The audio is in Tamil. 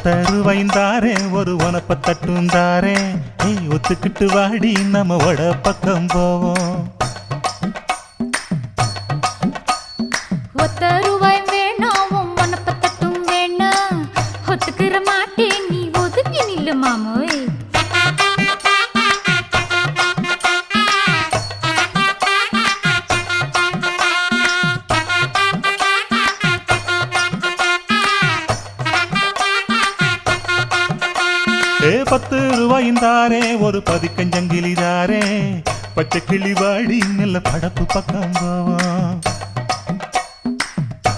தருவைந்தாரே ஒரு உனப்ப தட்டுந்தாரே ஒத்துக்கிட்டு வாடி நம்ம வட பக்கம் போவோம். ஒத்த ரூபாய் வேணாம் உனப்ப தட்டும் வேணா ஒத்துக்கிற மாட்டேன் நீ ஒதுங்கி நில்லு மாமோய். ₹10 ஒரு பதிக்கஞ்சங்கிலிதாரே பச்சை கிளி வாடி நல்ல படப்பு பக்கம் போவோம்.